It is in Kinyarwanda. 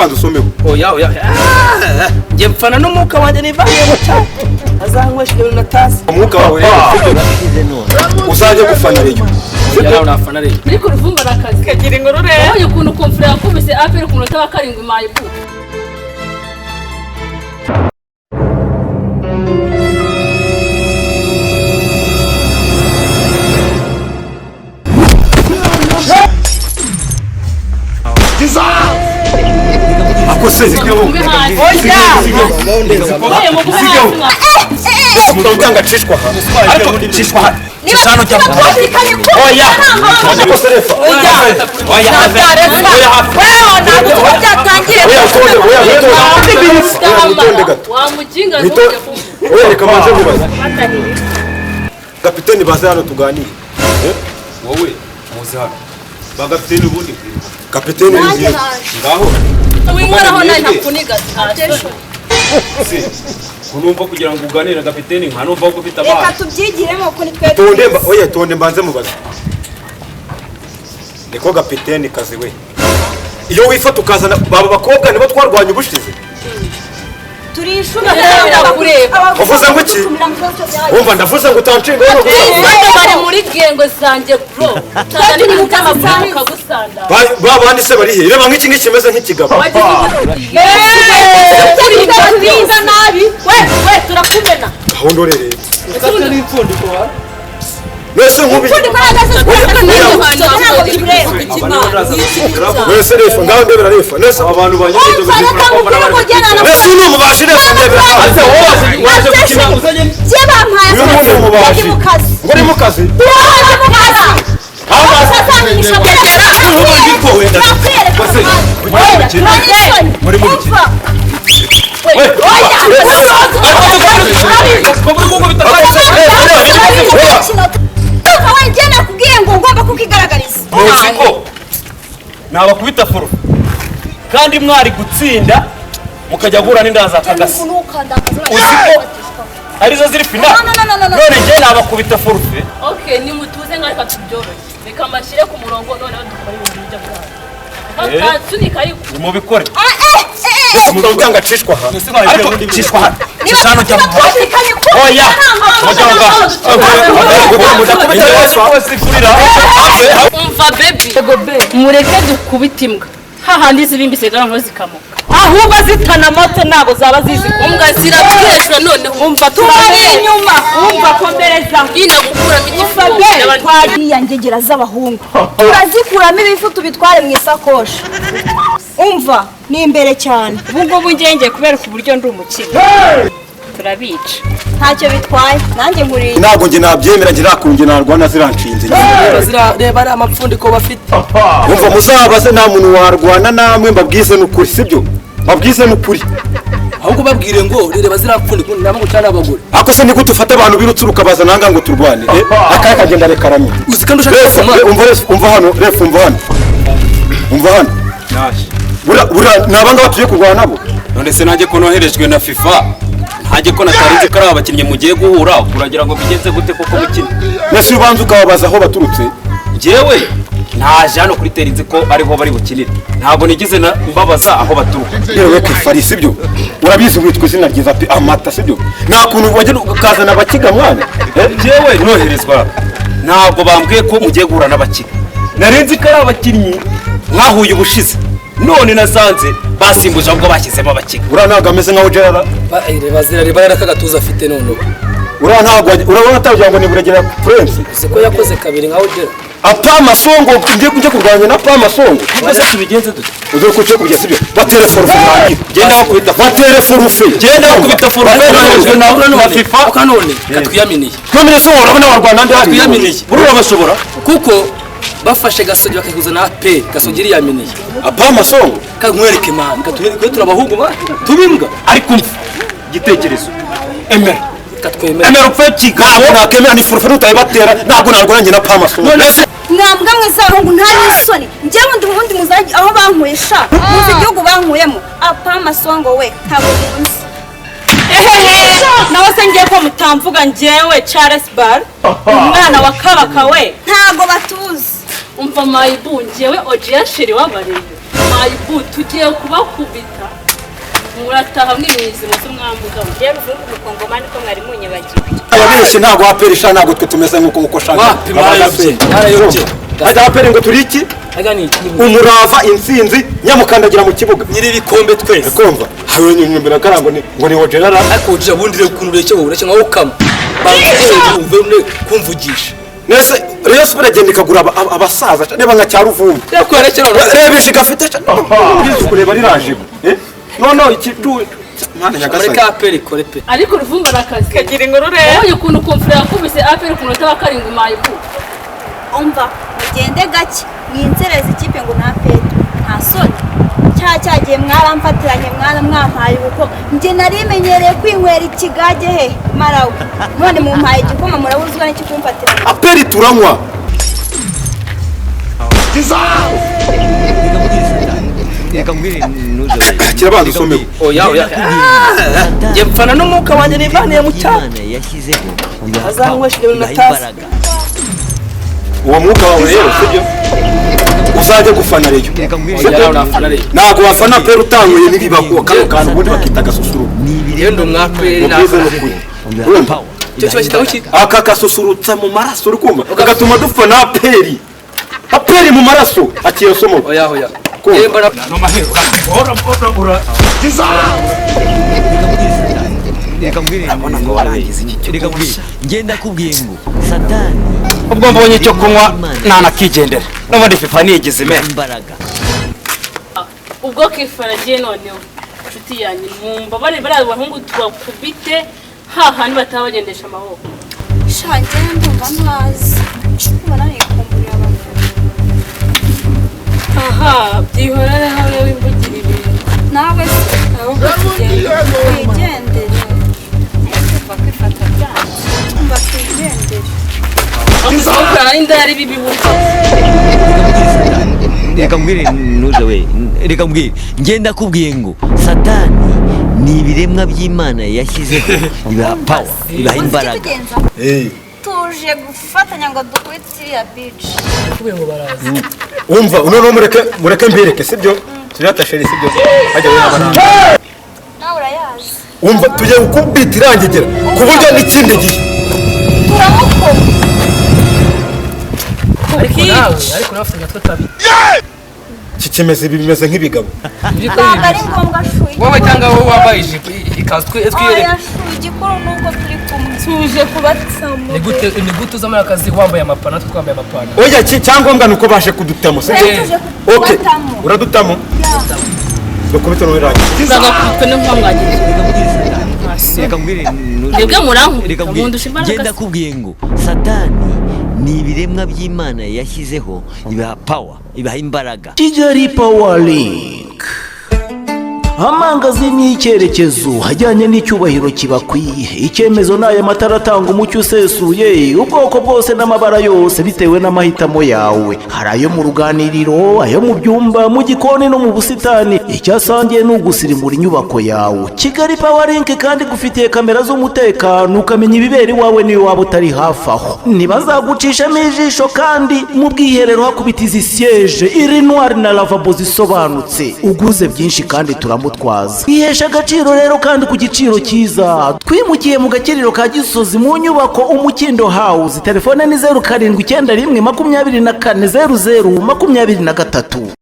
banza usomeho. Oya. Ngiye mfana n'umwuka wanjye nivanye mu cyane. Azanywesha ibintu natazi. Umwuka wawe uzajya gufana rero. Yawe nafana rero. Ariko ruvumba nakazi. Kagira inkuru rero. Oya kuntu konfere yakubise APR ku munota wa 7 mayibu. Akose zikiyo. Mutanga cishwa. Ariko cishwa. Shano cyangwa. Oya. Koserefa. Oya. Wamujinga oya reka manze mubaza. Kapiteni baze hano tuganire. Wowe muze hano. Bagapiteni ubundi. Kapiteni ngiye. Ngaho. Wimwaraho nayo nakuniga. Kunumva kugira ngo uganire kapiteni nkanumva ko ufite abana. Reka tubyigiremo ko nitwe. Tonde mbanze mubaza. Niko kapiteni kazi we. Iyo wifata ukazana baba bakobwa nibo twarwanya ubushize. Turishuma kureba. Uvuze ngo iki? Umva ndavuze ngo utanshinga no gusanga. Bari muri gengo zanjye bro. Kandi ni mutama bwanka gusanda. Bandi se bari he? Reba nk'iki kimeze nk'ikigabo. Turiza nabi. We turakumena. Aho ndorereye. Ese ni ipfundiko wa? Wese nkubi. Wese refa ndandebera refa. Nese abantu banyigeze gukora. Wese ni umubashi nese ndebera. Ase wowe waje gukina uzanye. Je bampaye. Uyu muntu mubashi. Ngori mu kazi. Waje mu kazi. Aho basanisha kugera. Ubu ndiko wenda. Wese. Muri mu ki? Nabakubita furu kandi mwari gutsinda mukajya gura n'indaza kagasi uziko arizo ziri final none je nabakubita furu fe. Okay ni mutuze ngarika tubyoroshye reka mashire ku murongo none dukora ibintu bijya bwa akatsunika ariko mubikore mutanga cishwa ha ariko cishwa ha shano cyangwa oya umva baby mureke dukubita imbwa hahandi zibimbise gano zikamuka ahubwo zitana moto nabo zaba zizi umbwa ziratwesha none umva tubari inyuma umva kombereza ina gukura igifu twagiye ngegera z'abahungu turazikuramo ibifu tubitware mu isakoshi umva ni imbere cyane ubwo bungenge kubera ku buryo ndi umukino turabica ntacyo bitwaye nanjye nkuriye ntabwo nge nabyemera ngira kunge narwana ziranshinze reba ari amapfundiko bafite umva muzabaze nta muntu warwana namwe mbabwize n'ukuri sibyo mbabwize n'ukuri ahubwo babwire ngo reba zirapfundiko nabo cyane abagore ako se niko tufata abantu birutsuruka baza nanga ngo turwane akaya kagenda rekaramye usikandi ushaka umva hano refu umva hano bura nabanga batuye kurwana nabo none se nanjye ko noherejwe na FIFA ntajye ko natarinze ko ari abakinnyi mugiye guhura uragira ngo bigenze gute koko mukina nese ubanza ukababaza aho baturutse jewe ntaje hano kuri terinze ko ariho bari bukinire ntabwo nigize mbabaza aho baturuka yewe kifari sibyo urabizi witwa izina ryiza pe amata sibyo nta kuntu wajya ukazana abakiga mwana jewe noherezwa ntabwo bambwiye ko mugiye guhura n'abakiga narinzi ko ari abakinnyi mwahuye ubushize none nasanze basimbuje ahubwo bashyizemo abakiga ura ntabwo ameze nkaho Gerard reba zirareba yarakagatuza afite none ura ntabwo urabona atagira ngo ni buregera Prince siko yakoze kabiri nkaho Gerard apa masongo ngiye kurwanya na pa masongo bose tubigenze dute uzo kucyo kujya sibyo batere forufe nangi genda bakubita batere forufe genda bakubita forufe na FIFA kanone katwiyaminiye none se urabona warwana ndi hari twiyaminiye burura bashobora kuko bafashe gasogi bakiguza na APR gasogi yaminiye apa masongo kamwereke man katwereke turabahungu ba tubimbwa ariko mfu gitekerezo emera katwemera emera upfe kigabo nakemera ni forufe utayibatera ntabwo narwana nge na pa masongo mwambwa mwese abahungu nta n'isoni njyewe ndi ubundi muzaji aho bankwesha muzi igihugu bankuyemo apa masongo we ntabwo munsi nawe se ngiye ko mutamvuga njyewe Charles Bar umwana wa Kabaka we ntabwo batuzi umva mayibu njyewe Ojiya sheri wabareye mayibu tugiye kubakubita murataha mwimizi muze mwambuga rero uvuga umukongomani ko mwari munyibagiwe ababeshye ntabwo apera isha ntabwo twe tumeze nk'uko shaka wapi marayobye hajya apera ngo turi iki umurava intsinzi nyamukandagira mu kibuga nyiri ibikombe twese kumva hawe nyumbira karango ngo ni general ariko uje bundi rero ukuntu ureke wowe ureke nkaho ukama bamwe kumvugisha nese rero sibira agenda ikagura abasaza reba nka cyaruvumbi reba ishiga afite kureba riraje no iki mwana nyagasani Amerika aperi kore pe ariko ruvumba nakazi kagira inkuru rero wowe ukuntu kumfura yakubise aperi ku munota wa karindwi mayibu umva mugende gake mwinzereza ikipe ngo nta peto nta soni cyagiye mwaramfatiranye mwampaye uko njye narimenyereye kwinywera ikigage he marawe none mumpaye igikoma murabuzwa n'iki kumfatiranye aperi turanywa kirabanza usomewe oya njye mpfana n'umwuka wanjye nivaniye mu cyaro azanywesha ibintu natasi uwo mwuka wawe rero sibyo uzajya gufana reyo ntabwo wafana aperi utanguye n'ibibaho kano kantu ubundi bakita agasusururu iyo ndi umwaperi aka gasusurutsa mu maraso uri kumva kagatuma dufana aperi mu maraso akira somo oya ngenda kubwiye ngo satani ubwo mbonye icyo kunywa nanakigendera n'ubundi fifa niyigize imbaraga ubwo kifara giye noneho inshuti yanjye mwumva bari abahungu tubakubite hahandi batabagendesha amaboko shanjye ndumva ntazi ubona nikumburira abantu aha byihorere hamwe wivugira ibintu nawe se ahubwo twigendere umva kwifata byanjye umva twigendere amusokana n'inda yari bibibuka reka mbwire ngenda kubwiye ngo satani ni ibiremwa by'Imana yashyizeho bibaha power bibaha imbaraga tuje gufatanya ngo dukubite iriya bici umva uno mureke mbireke sibyo turihatasheri sibyo hajya wera baranga nawe urayazi umva tujye gukubita irangegera ku buryo n'ikindi gihe turamukoma ariko nawe afite agatwe kabi kikimeze bimeze nk'ibigabo ntabwo ari ngombwa shuye wowe cyangwa wowe wambaye ijipo ikazu twiyereka oya shuye igikuru nuko turi kumwe tuje kubatsamu ni gute uza muri akazi wambaye amapantaro natwe twambaye amapantaro oya icyangombwa ni uko baje kudutamo tuje kubatamo uradutamo dukubite n'uwirangiye bagakubitwe n'inkomwagiye mwebwe murankubita mundusha imbaraga ngenda kubwiye ngo satani ni ibiremwa by'Imana yashyizeho bibaha power bibaha imbaraga Kigali Power Link amangazini y'icyerekezo hajyanye n'icyubahiro kibakwiye icyemezo n'aya matara atanga umucyo usesuye ubwoko bwose n'amabara yose bitewe n'amahitamo yawe hari ayo mu ruganiriro ayo mu byumba mu gikoni no mu busitani icyasangiye ni ugusirimura inyubako yawe Kigali Power Link kandi gufitiye kamera z'umutekano ukamenya ibibera iwawe niyo waba utari hafi aho ntibazagucishamo ijisho kandi mu bwiherero hakubita izi siyeje iri noir na lavabo zisobanutse uguze byinshi kandi turamutwaza ihesha agaciro rero kandi ku giciro cyiza twimukiye mu gakiriro ka Gisozi mu nyubako Umukindo House telefone ni 0791 24 00 23